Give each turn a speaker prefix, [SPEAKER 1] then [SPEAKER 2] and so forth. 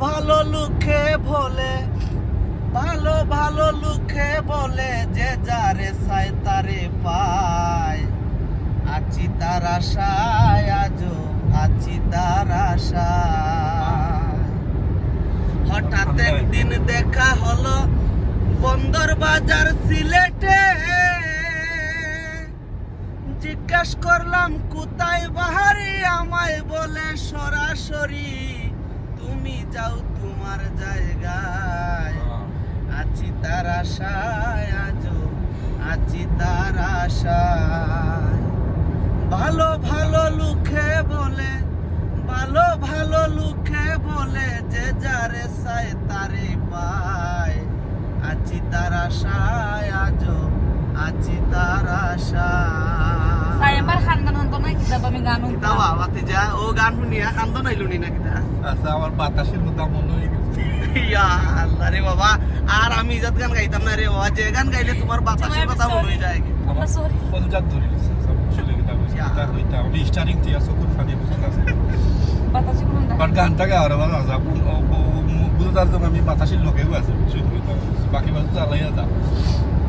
[SPEAKER 1] ভালো লুকে ভোলে, ভালো ভালো লুকে বলে, যে যারে চায় তারে পায়। আছি তার আশায়, আজও আছি তার আশায়। হঠাৎ একদিন দেখা হলো বন্দর বাজার সিলেটে। জিজ্ঞাস করলাম কোথায় বাহারি, আমায় বলে সরাসরি তুমি যাও তোমার জায়গায়। আছি তার আশায়, আজও আছি তার আশায়। ভালো ভালো লুকে বলে, ভালো ভালো লুকে বলে, যে যারে চায় তারে পায়। আছি তার আশায়, আজও আছি তার আশায়।
[SPEAKER 2] সাইবার খানদান হতো না কিতাব আমি গান শুনতাম।
[SPEAKER 1] কিতাব আওয়াতে যা ও গান শুনিয়া কান্দ নাইলুনি না কিতা।
[SPEAKER 3] আচ্ছা আমার বাতাসের কথা মনে হয়ে গেছে।
[SPEAKER 1] ইয়া আল্লাহ রে বাবা, আর আমি ইজাত গান গাইতাম না রে বাবা। যে গান গাইলে তোমার বাতাসের কথা মনে হয়ে যায়।
[SPEAKER 3] আমার
[SPEAKER 2] সরি
[SPEAKER 3] পঞ্জাব ধরে গেছে সব চলে গেছে। এটা হইতা আমি স্টারিং থেকে চকুর ফানি বসে আছে।
[SPEAKER 2] বাতাসে কোন না
[SPEAKER 3] বাট গানটাকে আরো ভালো আছে। বুঝতে পারতাম আমি বাতাসের লোকেও আছে, বুঝতে বাকি বাজু জ্বালাইয়া দাও।